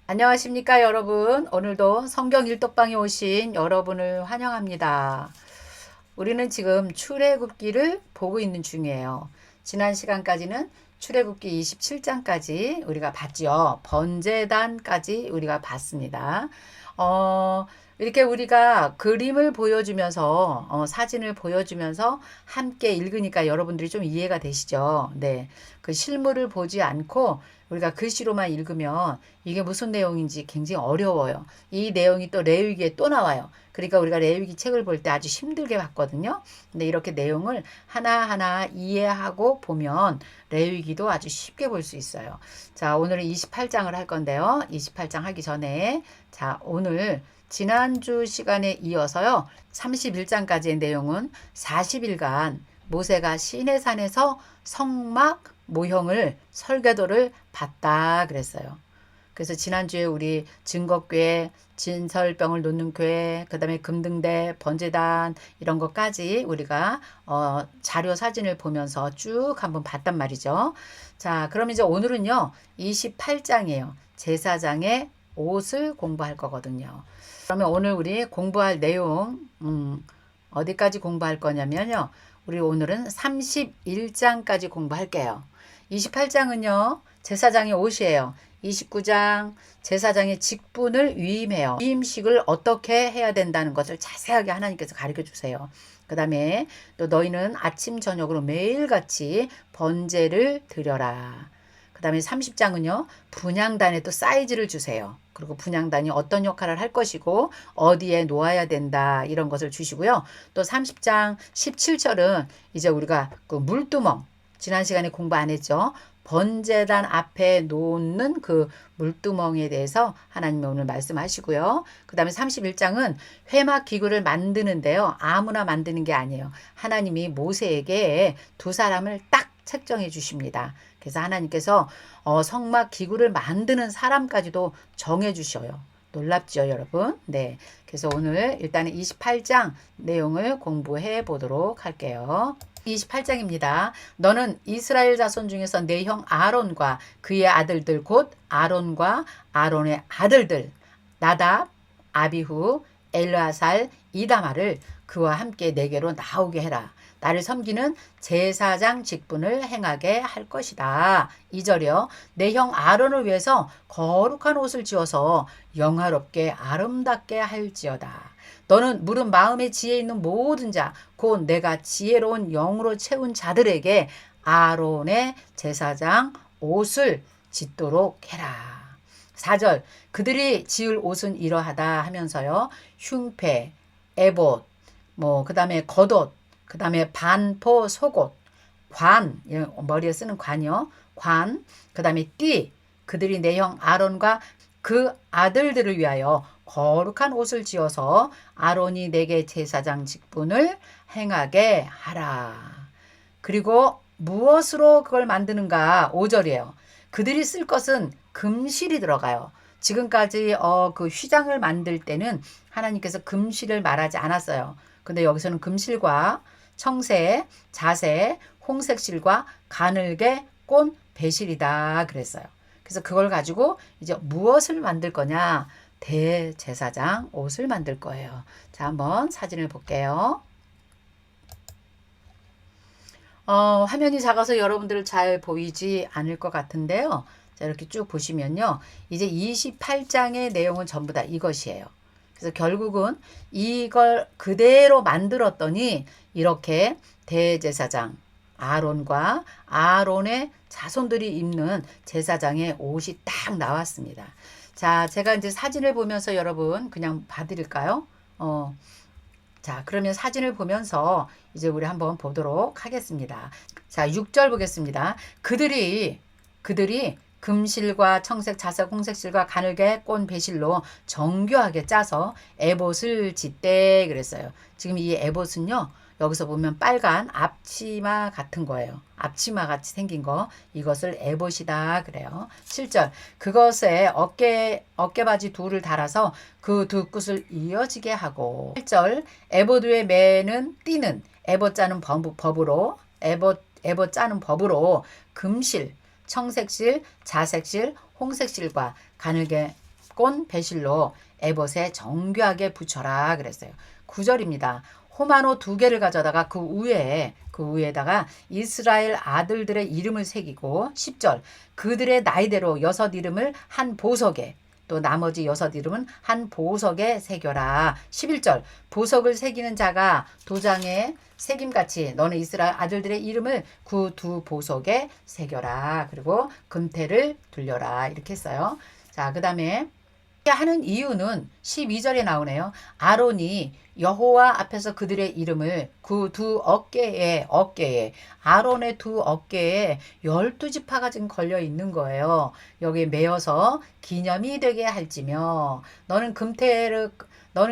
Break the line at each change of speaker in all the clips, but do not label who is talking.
안녕하십니까, 여러분. 오늘도 성경 일독방에 오신 여러분을 환영합니다. 우리는 지금 출애굽기를 보고 있는 중이에요. 지난 시간까지는 출애굽기 27장까지 우리가 봤죠. 번제단까지 우리가 봤습니다. 이렇게 우리가 그림을 보여주면서 사진을 보여주면서 함께 읽으니까 여러분들이 좀 이해가 되시죠? 네. 그 실물을 보지 않고 우리가 글씨로만 읽으면 이게 무슨 내용인지 굉장히 어려워요. 이 내용이 또 레위기에 또 나와요. 그러니까 우리가 레위기 책을 볼 때 아주 힘들게 봤거든요. 근데 이렇게 내용을 하나하나 이해하고 보면 레위기도 아주 쉽게 볼 수 있어요. 자, 오늘은 28장을 할 건데요. 28장 하기 전에 자, 오늘 지난주 시간에 이어서요. 31장까지의 내용은 40일간 모세가 시내산에서 성막 모형을 설계도를 봤다 그랬어요. 그래서 지난주에 우리 증거교회, 진설병을 놓는 교회, 그 다음에 금등대, 번제단 이런 것까지 우리가 자료 사진을 보면서 쭉 한번 봤단 말이죠. 자, 그럼 이제 오늘은요. 28장이에요. 제사장의 옷을 공부할 거거든요. 그러면 오늘 우리 공부할 내용 어디까지 공부할 거냐면요. 우리 오늘은 31장까지 공부할게요. 28장은요. 제사장의 옷이에요. 29장 제사장의 직분을 위임해요. 위임식을 어떻게 해야 된다는 것을 자세하게 하나님께서 가르쳐 주세요. 그 다음에 또 너희는 아침 저녁으로 매일같이 번제를 드려라. 그 다음에 30장은요. 분향단에 또 사이즈를 주세요. 그리고 분향단이 어떤 역할을 할 것이고 어디에 놓아야 된다 이런 것을 주시고요. 또 30장 17절은 이제 우리가 그 물두멍 지난 시간에 공부 안 했죠. 번제단 앞에 놓는 그 물두멍에 대해서 하나님이 오늘 말씀하시고요. 그 다음에 31장은 회막 기구를 만드는데요. 아무나 만드는 게 아니에요. 하나님이 모세에게 두 사람을 딱 책정해 주십니다. 그래서 하나님께서 성막 기구를 만드는 사람까지도 정해 주셔요. 놀랍죠, 여러분? 네. 그래서 오늘 일단은 28장 내용을 공부해 보도록 할게요. 28장입니다. 너는 이스라엘 자손 중에서 내 형 아론과 그의 아들들 곧 아론과 아론의 아들들 나답, 아비후, 엘르아살, 이다마를 그와 함께 내게로 나오게 해라. 나를 섬기는 제사장 직분을 행하게 할 것이다. 2절이요. 내 형 아론을 위해서 거룩한 옷을 지어서 영화롭게 아름답게 할지어다. 너는 물은 마음의 지혜 있는 모든 자, 곧 내가 지혜로운 영으로 채운 자들에게 아론의 제사장 옷을 짓도록 해라. 4절 그들이 지을 옷은 이러하다 하면서요. 흉패, 에봇, 그 다음에 겉옷, 그 다음에 반포 속옷, 관, 머리에 쓰는 관이요. 관, 그 다음에 띠, 그들이 내 형 아론과 그 아들들을 위하여 거룩한 옷을 지어서 아론이 내게 제사장 직분을 행하게 하라. 그리고 무엇으로 그걸 만드는가? 5절이에요. 그들이 쓸 것은 금실이 들어가요. 지금까지 그 휘장을 만들 때는 하나님께서 금실을 말하지 않았어요. 근데 여기서는 금실과 청새, 자새, 홍색실과 가늘게 꼰 배실이다 그랬어요. 그래서 그걸 가지고 이제 무엇을 만들 거냐? 대제사장 옷을 만들 거예요. 자, 한번 사진을 볼게요. 화면이 작아서 여러분들 잘 보이지 않을 것 같은데요. 자, 이렇게 쭉 보시면요. 이제 28장의 내용은 전부 다 이것이에요. 그래서 결국은 이걸 그대로 만들었더니 이렇게 대제사장 아론과 아론의 자손들이 입는 제사장의 옷이 딱 나왔습니다. 자, 제가 이제 사진을 보면서 여러분 그냥 봐드릴까요? 자, 그러면 사진을 보면서 이제 우리 한번 보도록 하겠습니다. 자, 6절 보겠습니다. 그들이 금실과 청색, 자색, 홍색실과 가늘게 꼰 배실로 정교하게 짜서 에봇을 짓대 그랬어요. 지금 이 에봇은요. 여기서 보면 빨간 앞치마 같은 거예요. 앞치마 같이 생긴 거. 이것을 에봇이다 그래요. 7절. 그것에 어깨바지 둘을 달아서 그 두 끝을 이어지게 하고 8절. 에봇 위에 매는 띠는 에봇 짜는 법으로 에봇 짜는 법으로 금실 청색실, 자색실, 홍색실과 가늘게 꼰 배실로 에봇에 정교하게 붙여라 그랬어요. 9절입니다. 호마노 2개를 가져다가 그 위에다가 이스라엘 아들들의 이름을 새기고 10절 그들의 나이대로 6 이름을 한 보석에 또 나머지 6 이름은 한 보석에 새겨라. 11절 보석을 새기는 자가 도장에 새김같이 너는 이스라엘 아들들의 이름을 그 2 보석에 새겨라. 그리고 금태를 둘려라. 이렇게 했어요. 자, 그 다음에 하는 이유는 12절에 나오네요. 아론이 여호와 앞에서 그들의 이름을 그 2 어깨에 아론의 2 어깨에 12지파가 지금 걸려 있는 거예요. 여기에 매어서 기념이 되게 할지며 너는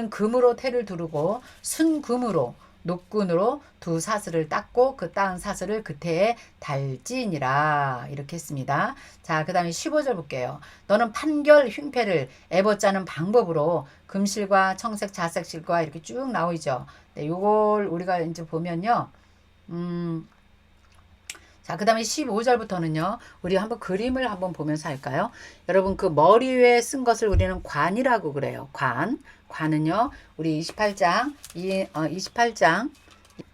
금으로 태를 두르고 순금으로 녹군으로 2 사슬을 닦고 그 닦은 사슬을 그 태에 달지니라. 이렇게 했습니다. 자, 그 다음에 15절 볼게요. 너는 판결 흉패를 에봇 짜는 방법으로 금실과 청색 자색실과 이렇게 쭉 나오죠. 네, 요걸 우리가 이제 보면요. 자, 그 다음에 15절부터는요. 우리 한번 그림을 한번 보면서 할까요? 여러분 그 머리 위에 쓴 것을 우리는 관이라고 그래요. 관은요. 우리 28장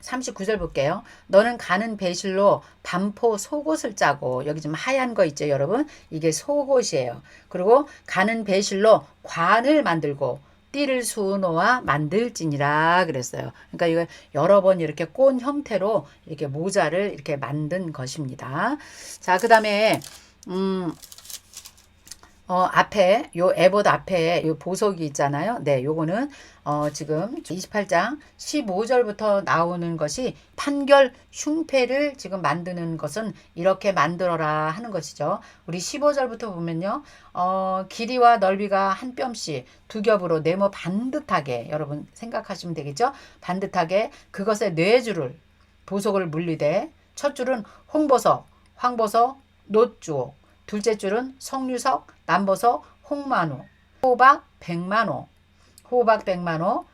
39절 볼게요. 너는 가는 배실로 반포 속옷을 짜고 여기 좀 하얀 거 있죠, 여러분? 이게 속옷이에요. 그리고 가는 배실로 관을 만들고 띠를 수놓아 만들지니라 그랬어요. 그러니까 이거 여러 번 이렇게 꼰 형태로 이렇게 모자를 이렇게 만든 것입니다. 자, 그 다음에 앞에 요 에봇 앞에 요 보석이 있잖아요. 네, 요거는 지금 28장 15절부터 나오는 것이 판결 흉패를 지금 만드는 것은 이렇게 만들어라 하는 것이죠. 우리 15절부터 보면요. 길이와 넓이가 한 뼘씩 2 겹으로 네모 반듯하게 여러분 생각하시면 되겠죠. 반듯하게 그것에 4줄을 보석을 물리되 첫 줄은 홍보석, 황보석, 놋주옥 둘째 줄은 석류석, 남보석, 홍만호, 호박, 백만호,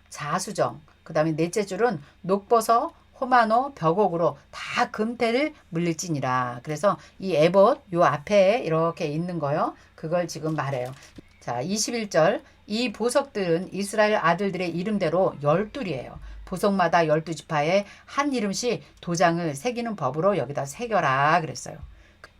자수정. 그 다음에 넷째 줄은 녹보석, 호만호, 벽옥으로 다 금태를 물릴지니라. 그래서 이 에봇 요 앞에 이렇게 있는 거요. 그걸 지금 말해요. 자, 21절 이 보석들은 이스라엘 아들들의 이름대로 12이에요. 보석마다 12지파에 한 이름씩 도장을 새기는 법으로 여기다 새겨라 그랬어요.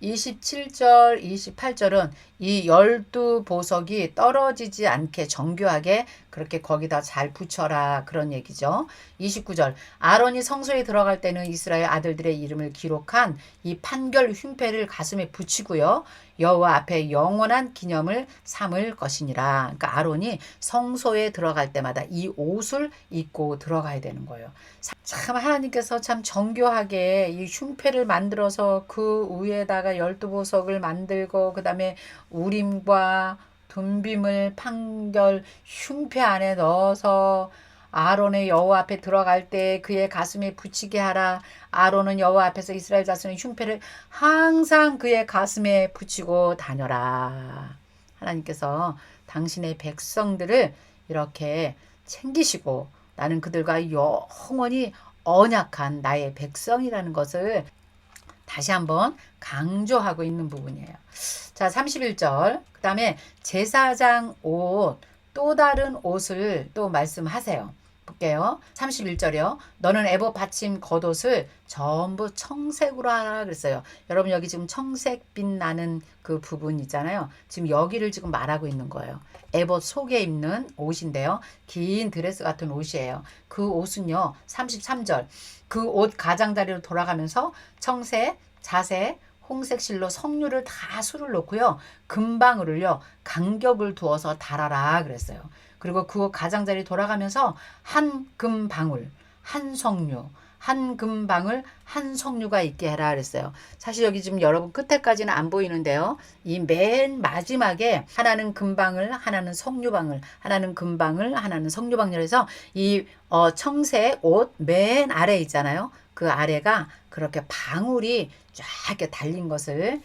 27절, 28절은 이 12보석이 떨어지지 않게 정교하게 그렇게 거기다 잘 붙여라 그런 얘기죠. 29절 아론이 성소에 들어갈 때는 이스라엘 아들들의 이름을 기록한 이 판결 흉패를 가슴에 붙이고요. 여호와 앞에 영원한 기념을 삼을 것이니라. 그러니까 아론이 성소에 들어갈 때마다 이 옷을 입고 들어가야 되는 거예요. 참 하나님께서 참 정교하게 이 흉패를 만들어서 그 위에다가 12보석을 만들고 그 다음에 우림과 둠빔을 판결 흉패 안에 넣어서 아론의 여호와 앞에 들어갈 때 그의 가슴에 붙이게 하라. 아론은 여호와 앞에서 이스라엘 자손의 흉패를 항상 그의 가슴에 붙이고 다녀라. 하나님께서 당신의 백성들을 이렇게 챙기시고 나는 그들과 영원히 언약한 나의 백성이라는 것을 다시 한번 강조하고 있는 부분이에요. 자, 31절. 그 다음에 제사장 옷, 또 다른 옷을 또 말씀하세요. 볼게요. 31절이요. 너는 에봇 받침 겉옷을 전부 청색으로 하라 그랬어요. 여러분 여기 지금 청색빛 나는 그 부분 있잖아요. 지금 여기를 지금 말하고 있는 거예요. 에봇 속에 입는 옷인데요. 긴 드레스 같은 옷이에요. 그 옷은요. 33절. 그 옷 가장자리로 돌아가면서 청색, 자색, 홍색 실로 석류를 다 술을 놓고요. 금방울을요. 간격을 두어서 달아라 그랬어요. 그리고 그 가장자리 돌아가면서 한 금방울, 한 석류, 한 금방울, 한 석류가 있게 해라 그랬어요. 사실 여기 지금 여러분 끝에까지는 안 보이는데요. 이 맨 마지막에 하나는 금방울, 하나는 석류방울, 하나는 금방울, 하나는 석류방울에서 이 청색 옷 맨 아래 있잖아요. 그 아래가 그렇게 방울이 쫙 이렇게 달린 것을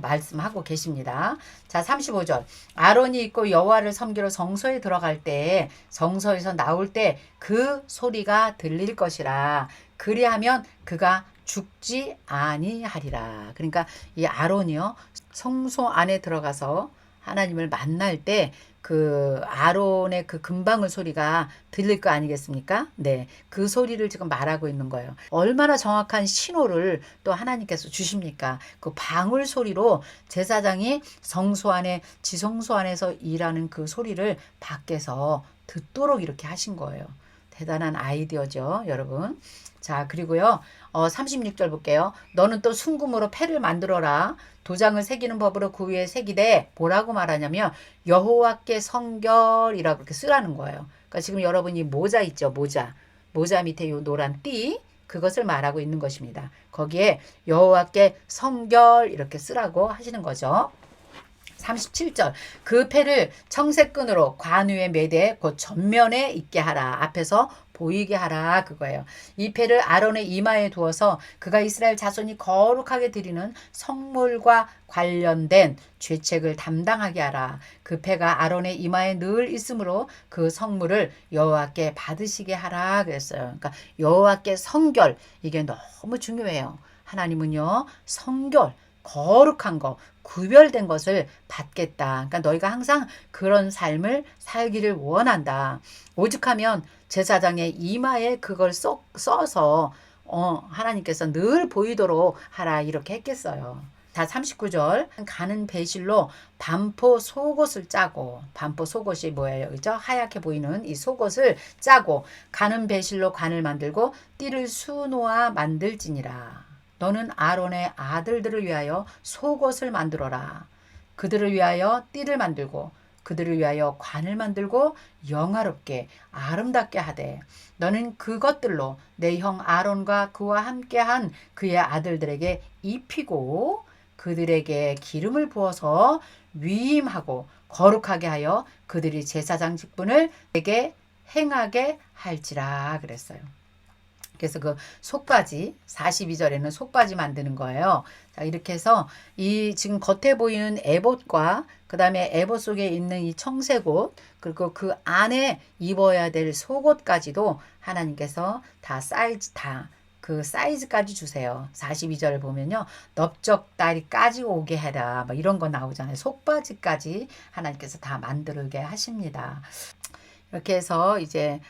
말씀하고 계십니다. 자, 35절. 아론이 입고 여호와를 섬기러 성소에 들어갈 때 성소에서 나올 때 그 소리가 들릴 것이라. 그리하면 그가 죽지 아니하리라. 그러니까 이 아론이요. 성소 안에 들어가서 하나님을 만날 때 그 아론의 그 금방울 소리가 들릴 거 아니겠습니까? 네. 그 소리를 지금 말하고 있는 거예요. 얼마나 정확한 신호를 또 하나님께서 주십니까? 그 방울 소리로 제사장이 성소 안에 지성소 안에서 일하는 그 소리를 밖에서 듣도록 이렇게 하신 거예요. 대단한 아이디어죠, 여러분. 자, 그리고요. 36절 볼게요. 너는 또 순금으로 패를 만들어라. 도장을 새기는 법으로 그 위에 새기되 뭐라고 말하냐면 여호와께 성결이라고 이렇게 쓰라는 거예요. 그러니까 지금 여러분이 모자 있죠, 모자. 모자 밑에 요 노란 띠 그것을 말하고 있는 것입니다. 거기에 여호와께 성결 이렇게 쓰라고 하시는 거죠. 37절 그 패를 청색끈으로 관 위에 매대 곧 전면에 있게 하라. 앞에서 보이게 하라 그거예요. 이 패를 아론의 이마에 두어서 그가 이스라엘 자손이 거룩하게 드리는 성물과 관련된 죄책을 담당하게 하라. 그 패가 아론의 이마에 늘 있으므로 그 성물을 여호와께 받으시게 하라 그랬어요. 그러니까 여호와께 성결 이게 너무 중요해요. 하나님은요 성결 거룩한 거 구별된 것을 받겠다. 그러니까 너희가 항상 그런 삶을 살기를 원한다. 오죽하면 제사장의 이마에 그걸 써서 하나님께서 늘 보이도록 하라 이렇게 했겠어요. 자 39절 가는 배실로 반포 속옷을 짜고 반포 속옷이 뭐예요? 그죠? 하얗게 보이는 이 속옷을 짜고 가는 배실로 관을 만들고 띠를 수놓아 만들지니라. 너는 아론의 아들들을 위하여 속옷을 만들어라. 그들을 위하여 띠를 만들고 그들을 위하여 관을 만들고 영화롭게 아름답게 하되 너는 그것들로 내 형 아론과 그와 함께한 그의 아들들에게 입히고 그들에게 기름을 부어서 위임하고 거룩하게 하여 그들이 제사장 직분을 내게 행하게 할지라 그랬어요. 그래서 그 속바지 42절에는 속바지 만드는 거예요. 자, 이렇게 해서 이 지금 겉에 보이는 에봇과 그다음에 에봇 속에 있는 이 청색옷 그리고 그 안에 입어야 될 속옷까지도 하나님께서 다 그 사이즈까지 주세요. 42절을 보면요. 넓적다리까지 오게 해라. 뭐 이런 거 나오잖아요. 속바지까지 하나님께서 다 만들게 하십니다. 이렇게 해서 이제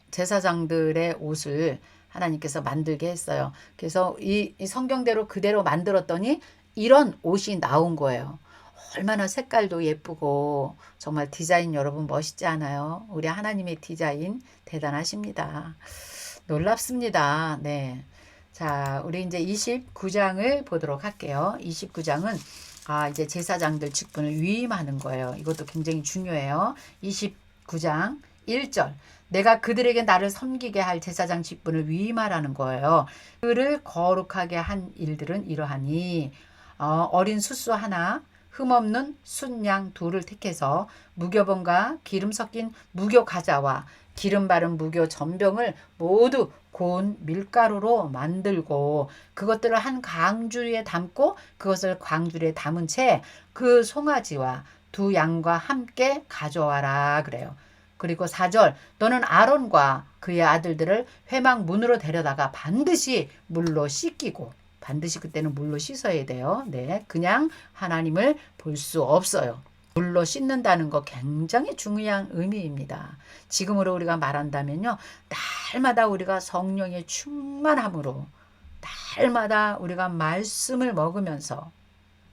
제사장들의 옷을 하나님께서 만들게 했어요. 그래서 이 성경대로 그대로 만들었더니 이런 옷이 나온 거예요. 얼마나 색깔도 예쁘고 정말 디자인 여러분 멋있지 않아요? 우리 하나님의 디자인 대단하십니다. 놀랍습니다. 네. 자, 우리 이제 29장을 보도록 할게요. 29장은 이제 제사장들 직분을 위임하는 거예요. 이것도 굉장히 중요해요. 29장 1절 내가 그들에게 나를 섬기게 할 제사장 직분을 위임하라는 거예요. 그를 거룩하게 한 일들은 이러하니 어린 숫소 하나 흠없는 순양 둘을 택해서 무교본과 기름 섞인 무교 가자와 기름 바른 무교 전병을 모두 고운 밀가루로 만들고 그것들을 한 광주리에 담고 그것을 광주리에 담은 채 그 송아지와 두 양과 함께 가져와라 그래요. 그리고 4절 너는 아론과 그의 아들들을 회막 문으로 데려다가 반드시 물로 씻기고 반드시 그때는 물로 씻어야 돼요. 네, 그냥 하나님을 볼 수 없어요. 물로 씻는다는 거 굉장히 중요한 의미입니다. 지금으로 우리가 말한다면요. 날마다 우리가 성령의 충만함으로 날마다 우리가 말씀을 먹으면서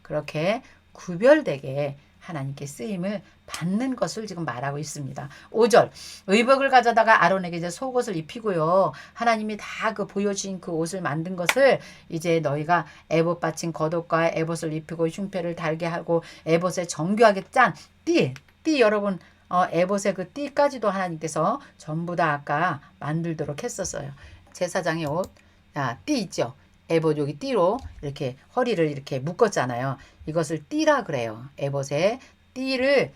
그렇게 구별되게 하나님께 쓰임을 받는 것을 지금 말하고 있습니다. 5절 의복을 가져다가 아론에게 이제 속옷을 입히고요. 하나님이 다 그 보여주신 그 옷을 만든 것을 이제 너희가 에봇 받친 겉옷과 에봇을 입히고 흉패를 달게 하고 에봇에 정교하게 짠 띠 여러분 에봇의 그 띠까지도 하나님께서 전부 다 아까 만들도록 했었어요. 제사장의 옷, 띠 있죠. 에봇 여기 띠로 이렇게 허리를 이렇게 묶었잖아요. 이것을 띠라 그래요. 에봇에 띠를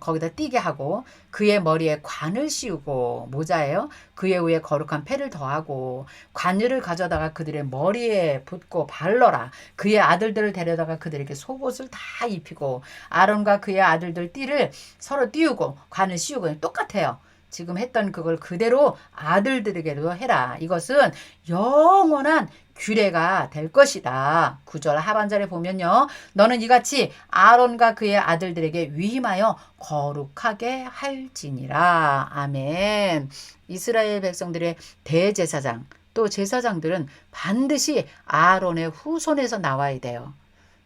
거기다 띠게 하고 그의 머리에 관을 씌우고 모자예요. 그의 위에 거룩한 패를 더하고 관유를 가져다가 그들의 머리에 붓고 발라라. 그의 아들들을 데려다가 그들에게 속옷을 다 입히고 아론과 그의 아들들 띠를 서로 띄우고 관을 씌우고 똑같아요. 지금 했던 그걸 그대로 아들들에게도 해라. 이것은 영원한 규례가 될 것이다. 9절 하반절에 보면요. 너는 이같이 아론과 그의 아들들에게 위임하여 거룩하게 할지니라. 아멘. 이스라엘 백성들의 대제사장 또 제사장들은 반드시 아론의 후손에서 나와야 돼요.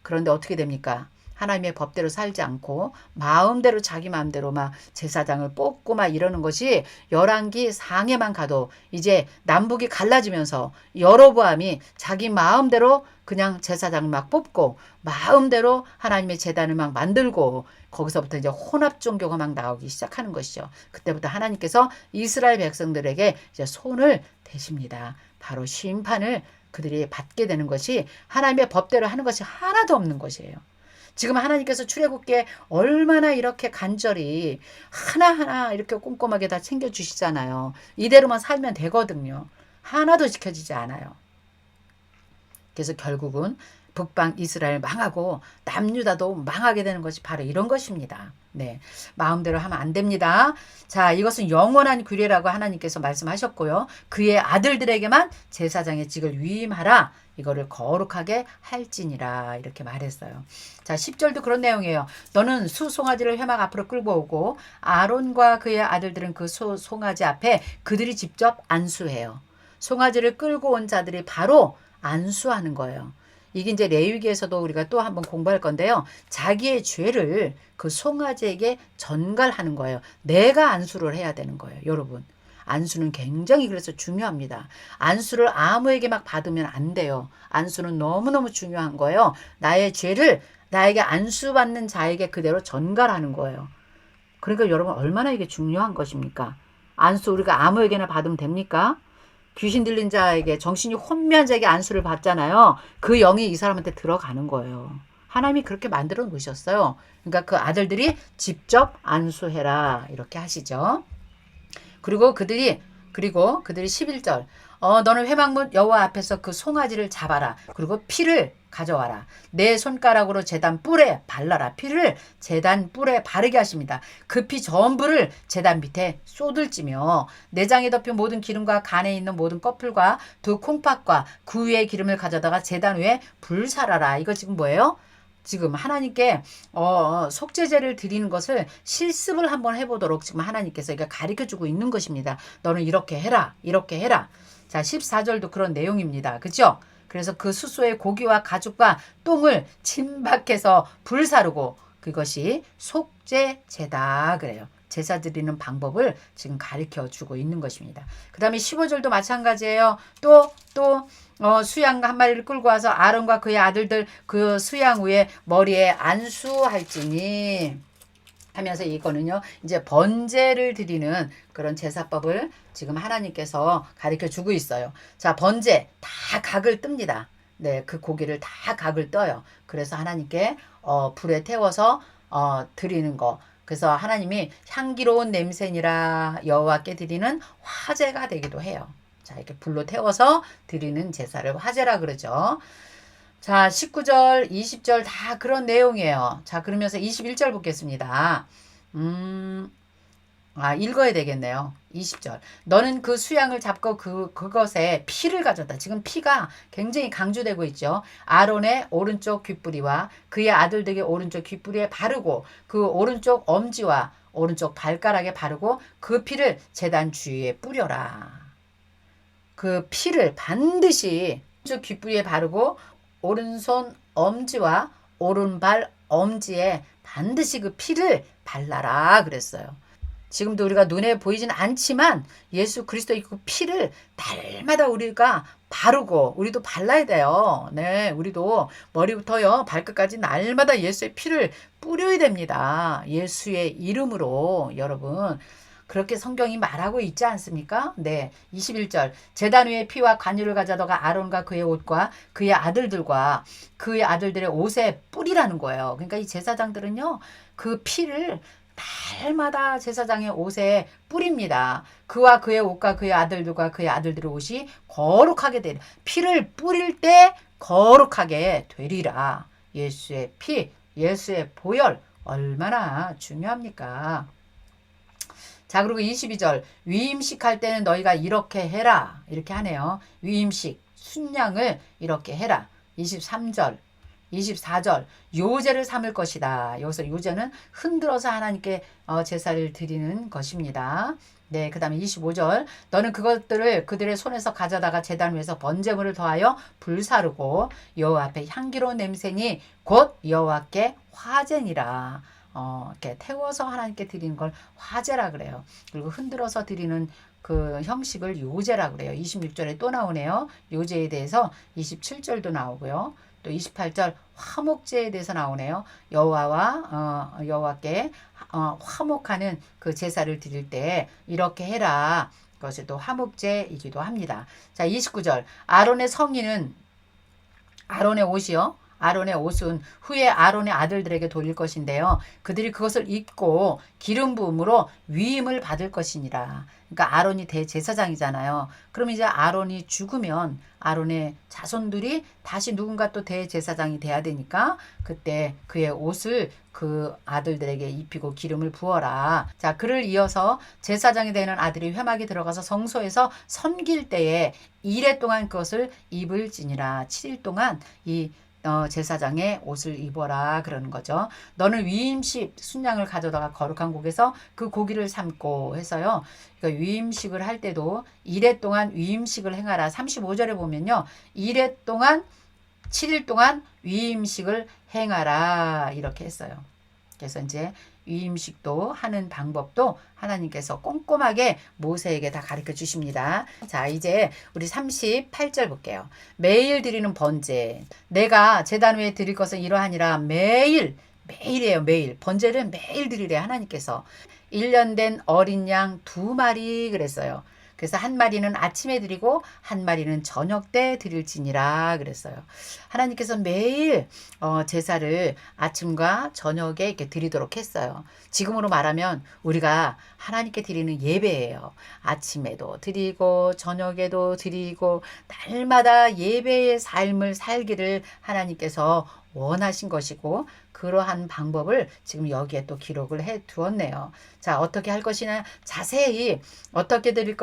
그런데 어떻게 됩니까? 하나님의 법대로 살지 않고 마음대로 자기 마음대로 막 제사장을 뽑고 막 이러는 것이 열왕기 상에만 가도 이제 남북이 갈라지면서 여로보암이 자기 마음대로 그냥 제사장을 막 뽑고 마음대로 하나님의 제단을 막 만들고 거기서부터 이제 혼합 종교가 막 나오기 시작하는 것이죠. 그때부터 하나님께서 이스라엘 백성들에게 이제 손을 대십니다. 바로 심판을 그들이 받게 되는 것이 하나님의 법대로 하는 것이 하나도 없는 것이에요. 지금 하나님께서 출애굽기에 얼마나 이렇게 간절히 하나하나 이렇게 꼼꼼하게 다 챙겨주시잖아요. 이대로만 살면 되거든요. 하나도 지켜지지 않아요. 그래서 결국은 북방 이스라엘 망하고 남유다도 망하게 되는 것이 바로 이런 것입니다. 네, 마음대로 하면 안 됩니다. 자, 이것은 영원한 규례라고 하나님께서 말씀하셨고요. 그의 아들들에게만 제사장의 직을 위임하라. 이거를 거룩하게 할지니라 이렇게 말했어요. 자, 10절도 그런 내용이에요. 너는 수송아지를 회막 앞으로 끌고 오고 아론과 그의 아들들은 그 송아지 앞에 그들이 직접 안수해요. 송아지를 끌고 온 자들이 바로 안수하는 거예요. 이게 이제 레위기에서도 우리가 또 한번 공부할 건데요. 자기의 죄를 그 송아지에게 전갈하는 거예요. 내가 안수를 해야 되는 거예요. 여러분. 안수는 굉장히 그래서 중요합니다. 안수를 아무에게 막 받으면 안 돼요. 안수는 너무너무 중요한 거예요. 나의 죄를 나에게 안수받는 자에게 그대로 전갈하는 거예요. 그러니까 여러분 얼마나 이게 중요한 것입니까? 안수 우리가 아무에게나 받으면 됩니까? 귀신 들린 자에게 정신이 혼미한 자에게 안수를 받잖아요. 그 영이 이 사람한테 들어가는 거예요. 하나님이 그렇게 만들어 놓으셨어요. 그러니까 그 아들들이 직접 안수해라 이렇게 하시죠. 그리고 그들이 11절 너는 회막문 여호와 앞에서 그 송아지를 잡아라. 그리고 피를 가져와라. 내 손가락으로 제단 뿔에 발라라. 피를 제단 뿔에 바르게 하십니다. 그 피 전부를 제단 밑에 쏟을지며 내장에 덮인 모든 기름과 간에 있는 모든 꺼풀과 두 콩팥과 그 위에 기름을 가져다가 제단 위에 불살아라. 이거 지금 뭐예요? 지금 하나님께 속죄제를 드리는 것을 실습을 한번 해보도록 지금 하나님께서 이게 가르쳐주고 있는 것입니다. 너는 이렇게 해라. 이렇게 해라. 자, 14절도 그런 내용입니다. 그죠? 그래서 그 수소의 고기와 가죽과 똥을 침박해서 불사르고 그것이 속죄제다 그래요. 제사 드리는 방법을 지금 가르쳐주고 있는 것입니다. 그 다음에 15절도 마찬가지예요. 또 수양 한 마리를 끌고 와서 아론과 그의 아들들 그 수양 위에 머리에 안수할지니 하면서 이거는요 이제 번제를 드리는 그런 제사법을 지금 하나님께서 가르쳐 주고 있어요. 자, 번제 다 각을 뜹니다. 네, 그 고기를 다 각을 떠요. 그래서 하나님께 불에 태워서 드리는 거. 그래서 하나님이 향기로운 냄새니라 여호와께 드리는 화제가 되기도 해요. 자, 이렇게 불로 태워서 드리는 제사를 화제라 그러죠. 자, 19절, 20절 다 그런 내용이에요. 자, 그러면서 21절 보겠습니다. 읽어야 되겠네요. 20절. 너는 그 수양을 잡고 그것에 피를 가져다. 지금 피가 굉장히 강조되고 있죠. 아론의 오른쪽 귓부리와 그의 아들들의 오른쪽 귓부리에 바르고 그 오른쪽 엄지와 오른쪽 발가락에 바르고 그 피를 제단 주위에 뿌려라. 그 피를 반드시 오른쪽 귓부리에 바르고 오른손 엄지와 오른발 엄지에 반드시 그 피를 발라라 그랬어요. 지금도 우리가 눈에 보이진 않지만 예수 그리스도의 그 피를 날마다 우리가 바르고 우리도 발라야 돼요. 네, 우리도 머리부터요 발끝까지 날마다 예수의 피를 뿌려야 됩니다. 예수의 이름으로 여러분. 그렇게 성경이 말하고 있지 않습니까? 네. 21절. 제단 위에 피와 관유를 가져다가 아론과 그의 옷과 그의 아들들과 그의 아들들의 옷에 뿌리라는 거예요. 그러니까 이 제사장들은요. 그 피를 날마다 제사장의 옷에 뿌립니다. 그와 그의 옷과 그의 아들들과 그의 아들들의 옷이 거룩하게 되리라. 피를 뿌릴 때 거룩하게 되리라. 예수의 피, 예수의 보혈 얼마나 중요합니까? 자, 그리고 22절. 위임식 할 때는 너희가 이렇게 해라. 이렇게 하네요. 위임식, 순양을 이렇게 해라. 23절. 24절. 요제를 삼을 것이다. 여기서 요제는 흔들어서 하나님께 제사를 드리는 것입니다. 네, 그 다음에 25절. 너는 그것들을 그들의 손에서 가져다가 제단 위에서 번제물을 더하여 불사르고 여호와 앞에 향기로운 냄새니 곧 여호와께 화제니라. 이렇게 태워서 하나님께 드리는 걸 화제라 그래요. 그리고 흔들어서 드리는 그 형식을 요제라 그래요. 26절에 또 나오네요. 요제에 대해서 27절도 나오고요. 또 28절 화목제에 대해서 나오네요. 여호와께 화목하는 그 제사를 드릴 때 이렇게 해라. 그것이 또 화목제이기도 합니다. 자, 29절. 아론의 성인은 아론의 옷이요. 아론의 옷은 후에 아론의 아들들에게 돌릴 것인데요. 그들이 그것을 입고 기름 부음으로 위임을 받을 것이니라. 그러니까 아론이 대제사장이잖아요. 그럼 이제 아론이 죽으면 아론의 자손들이 다시 누군가 또 대제사장이 돼야 되니까 그때 그의 옷을 그 아들들에게 입히고 기름을 부어라. 자, 그를 이어서 제사장이 되는 아들이 회막에 들어가서 성소에서 섬길 때에 1회 동안 그것을 입을지니라. 7일 동안 이 제사장의 옷을 입어라 그러는 거죠. 너는 위임식 순양을 가져다가 거룩한 곡에서 그 고기를 삶고 해서요. 그러니까 위임식을 할 때도 1회 동안 위임식을 행하라. 35절에 보면요. 1회 동안 7일 동안 위임식을 행하라 이렇게 했어요. 그래서 이제 위임식도 하는 방법도 하나님께서 꼼꼼하게 모세에게 다 가르쳐 주십니다. 자, 이제 우리 38절 볼게요. 매일 드리는 번제. 내가 제단 위에 드릴 것은 이러하니라. 매일이에요. 매일. 번제를 매일 드리래 하나님께서. 1년 된 어린 양 2마리 그랬어요. 그래서 한 마리는 아침에 드리고 한 마리는 저녁 때 드릴지니라 그랬어요. 하나님께서 매일 제사를 아침과 저녁에 이렇게 드리도록 했어요. 지금으로 말하면 우리가 하나님께 드리는 예배예요. 아침에도 드리고 저녁에도 드리고 날마다 예배의 삶을 살기를 하나님께서 원하신 것이고 그러한 방법을 지금 여기에 또 기록을 해 두었네요. 자, 어떻게 할 것이냐 자세히 어떻게 드릴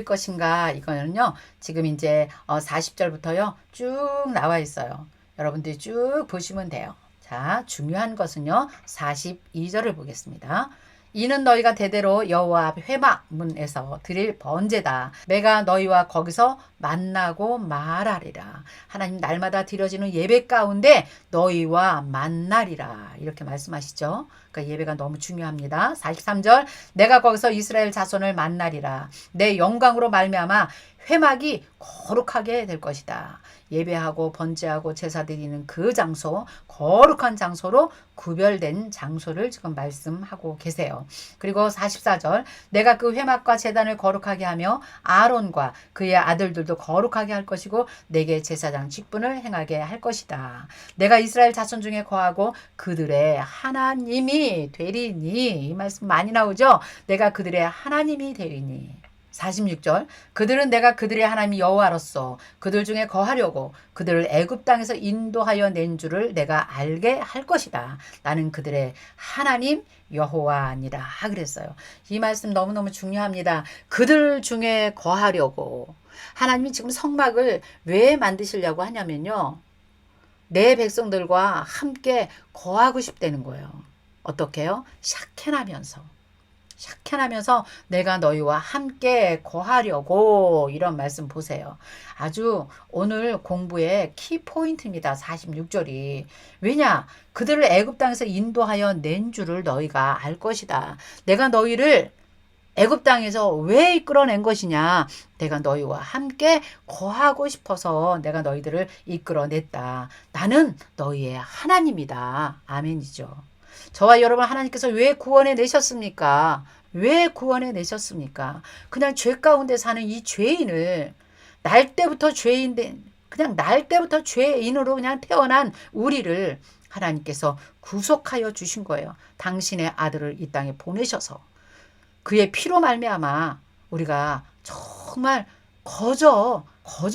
것인가 이거는요. 지금 이제 40절부터요. 쭉 나와 있어요. 여러분들이 쭉 보시면 돼요. 자, 중요한 것은요. 42절을 보겠습니다. 이는 너희가 대대로 여호와 앞 회막문에서 드릴 번제다. 내가 너희와 거기서 만나고 말하리라. 하나님 날마다 드려지는 예배 가운데 너희와 만나리라. 이렇게 말씀하시죠. 그러니까 예배가 너무 중요합니다. 43절 내가 거기서 이스라엘 자손을 만나리라. 내 영광으로 말미암아 회막이 거룩하게 될 것이다. 예배하고 번제하고 제사 드리는 그 장소, 거룩한 장소로 구별된 장소를 지금 말씀하고 계세요. 그리고 44절 내가 그 회막과 제단을 거룩하게 하며 아론과 그의 아들들도 거룩하게 할 것이고 내게 제사장 직분을 행하게 할 것이다. 내가 이스라엘 자손 중에 거하고 그들의 하나님이 되리니. 이 말씀 많이 나오죠. 내가 그들의 하나님이 되리니. 46절 그들은 내가 그들의 하나님 여호와로서 그들 중에 거하려고 그들을 애굽 땅에서 인도하여 낸 줄을 내가 알게 할 것이다. 나는 그들의 하나님 여호와니라 그랬어요. 이 말씀 너무너무 중요합니다. 그들 중에 거하려고 하나님이 지금 성막을 왜 만드시려고 하냐면요. 내 백성들과 함께 거하고 싶다는 거예요. 어떻게요? 샤켄하면서 내가 너희와 함께 거하려고 이런 말씀 보세요. 아주 오늘 공부의 키포인트입니다. 46절이. 왜냐? 그들을 애굽 땅에서 인도하여 낸 줄을 너희가 알 것이다. 내가 너희를 애굽 땅에서 왜 이끌어낸 것이냐? 내가 너희와 함께 거하고 싶어서 내가 너희들을 이끌어냈다. 나는 너희의 하나님이다. 아멘이죠. 저와 여러분 하나님께서 왜 구원해 내셨습니까? 왜 구원해 내셨습니까? 그냥 죄 가운데 사는 이 죄인을 날 때부터 죄인으로 그냥 태어난 우리를 하나님께서 구속하여 주신 거예요. 당신의 아들을 이 땅에 보내셔서 그의 피로 말미암아 우리가 정말 거저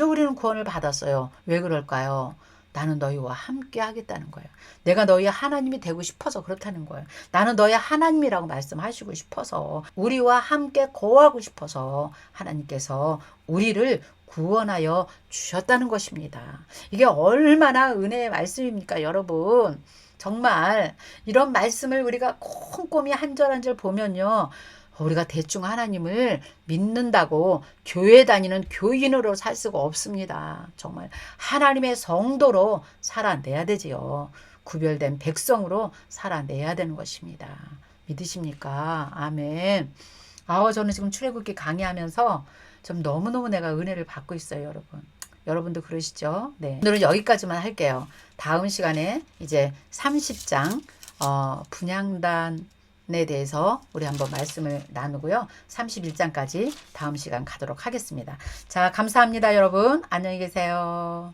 우리는 구원을 받았어요. 왜 그럴까요? 나는 너희와 함께 하겠다는 거예요. 내가 너희 하나님이 되고 싶어서 그렇다는 거예요. 나는 너희 하나님이라고 말씀하시고 싶어서, 우리와 함께 거하고 싶어서 하나님께서 우리를 구원하여 주셨다는 것입니다. 이게 얼마나 은혜의 말씀입니까, 여러분? 정말 이런 말씀을 우리가 꼼꼼히 한 절 한 절 보면요. 우리가 대충 하나님을 믿는다고 교회 다니는 교인으로 살 수가 없습니다. 정말 하나님의 성도로 살아내야 되지요. 구별된 백성으로 살아내야 되는 것입니다. 믿으십니까? 아멘. 저는 지금 출애굽기 강의하면서 좀 너무너무 내가 은혜를 받고 있어요, 여러분. 여러분도 그러시죠? 네. 오늘은 여기까지만 할게요. 다음 시간에 이제 30장 분향단에 대해서 우리 한번 말씀을 나누고요. 31장까지 다음 시간 가도록 하겠습니다. 자, 감사합니다, 여러분. 안녕히 계세요.